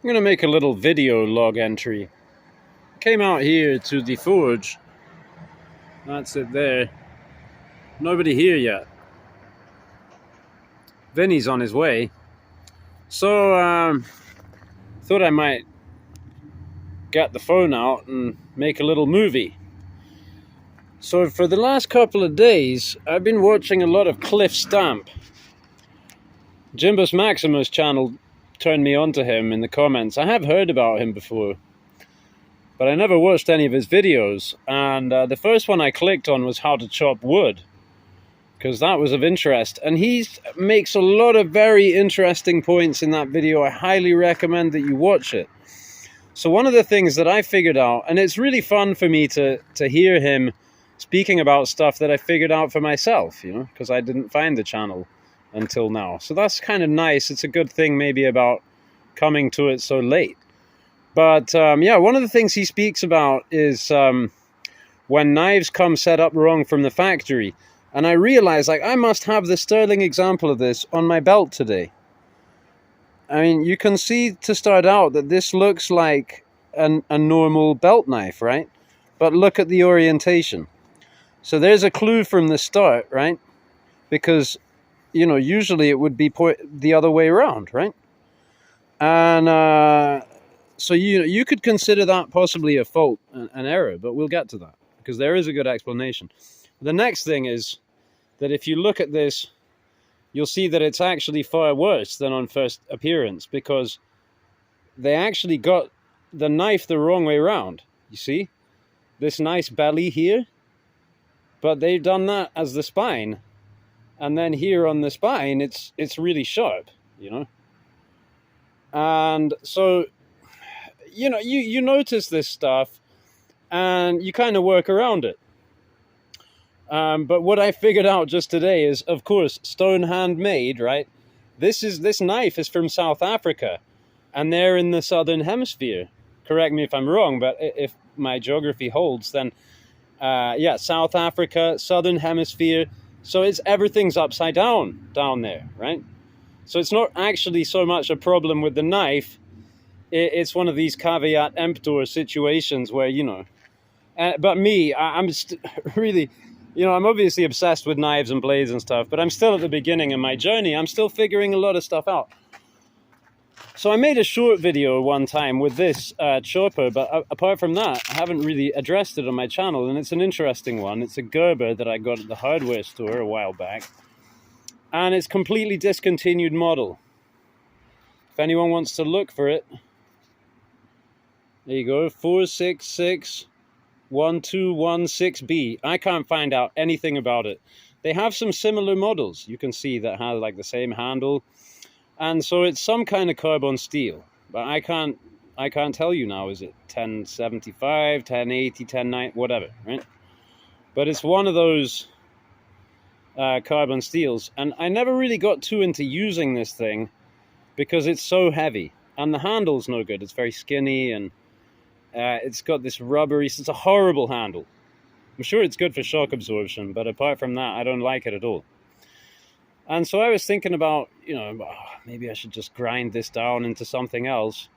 I'm going to make a little video log entry. Came out here to the forge. That's it there. Nobody here yet. Vinny's on his way. So, thought I might get the phone out and make a little movie. So for the last couple of days, I've been watching a lot of Cliff Stamp. Jimbus Maximus channel turned me on to him in the comments. I have heard about him before, but I never watched any of his videos. And the first one I clicked on was how to chop wood, because that was of interest. And he makes a lot of very interesting points in that video. I highly recommend that you watch it. So one of the things that I figured out, and it's really fun for me to hear him speaking about stuff that I figured out for myself, you know, because I didn't find the channel until now. So that's kind of nice. It's a good thing maybe about coming to it so late. But yeah, one of the things he speaks about is when knives come set up wrong from the factory. And I realized, like, I must have the sterling example of this on my belt today. I mean, you can see to start out that this looks like a normal belt knife, right? But look at the orientation. So there's a clue from the start, right? Because, you know, usually it would be the other way around, right? And so you could consider that possibly a fault, an error, but we'll get to that because there is a good explanation. The next thing is that if you look at this, you'll see that it's actually far worse than on first appearance, because they actually got the knife the wrong way around. You see? This nice belly here, but they've done that as the spine. And then here on the spine, it's really sharp, you know? And so, you know, you notice this stuff and you kind of work around it. But what I figured out just today is, of course, stone handmade, right? This knife is from South Africa, and they're in the southern hemisphere. Correct me if I'm wrong, but if my geography holds, then yeah, South Africa, southern hemisphere. So everything's upside down there, right? So it's not actually so much a problem with the knife. It's one of these caveat emptor situations where, you know. But me, I'm really, you know, I'm obviously obsessed with knives and blades and stuff, but I'm still at the beginning of my journey. I'm still figuring a lot of stuff out. So I made a short video one time with this chopper, but apart from that, I haven't really addressed it on my channel, and it's an interesting one. It's a Gerber that I got at the hardware store a while back, and it's completely discontinued model. If anyone wants to look for it, there you go, 4661216B. I can't find out anything about it. They have some similar models you can see that have like the same handle. And so it's some kind of carbon steel, but I can't tell you now, is it 1075, 1080, 1090, whatever, right? But it's one of those carbon steels, and I never really got too into using this thing because it's so heavy, and the handle's no good. It's very skinny, and it's got this rubbery, it's a horrible handle. I'm sure it's good for shock absorption, but apart from that, I don't like it at all. And so I was thinking about, you know, maybe I should just grind this down into something else.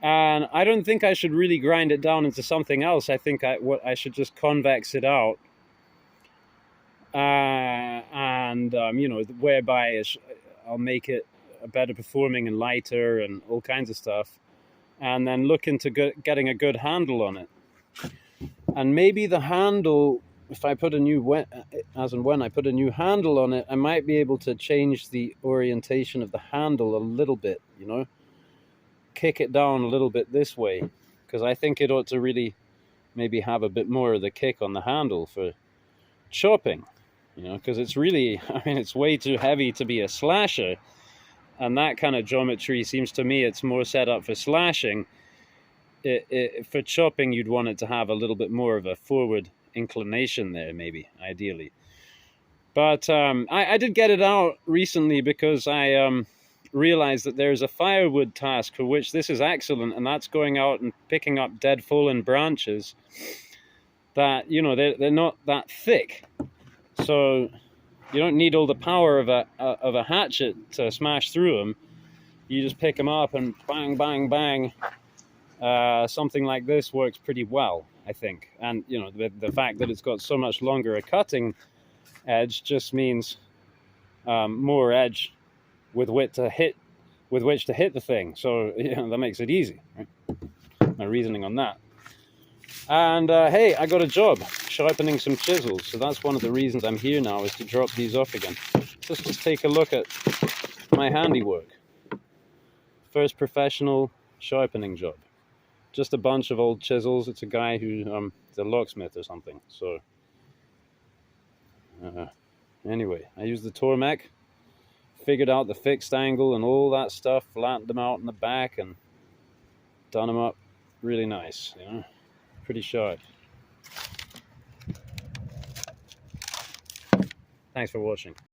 And I don't think I should really grind it down into something else. I think I should just convex it out. You know, whereby I'll make it better performing and lighter and all kinds of stuff. And then look into getting a good handle on it. And maybe the handle, if I put a new, as and when I put a new handle on it, I might be able to change the orientation of the handle a little bit, you know, kick it down a little bit this way, because I think it ought to really maybe have a bit more of the kick on the handle for chopping, you know, because it's really, I mean, it's way too heavy to be a slasher, and that kind of geometry seems to me it's more set up for slashing. For chopping, you'd want it to have a little bit more of a forward inclination there, maybe, ideally. But I did get it out recently because I realized that there's a firewood task for which this is excellent, and that's going out and picking up dead fallen branches that, you know, they're not that thick, so you don't need all the power of a hatchet to smash through them. you just pick them up and bang, bang, bang. Something like this works pretty well, I think. And you know, the fact that it's got so much longer a cutting edge just means more edge with which to hit the thing. So you know, that makes it easy, right? My reasoning on that. And hey, I got a job sharpening some chisels, so that's one of the reasons I'm here now, is to drop these off again. Just take a look at my handiwork. First professional sharpening job. Just a bunch of old chisels. It's a guy who is a locksmith or something. So anyway, I used the Tormek, figured out the fixed angle and all that stuff, flattened them out in the back and done them up really nice, you know, pretty sharp. Thanks for watching.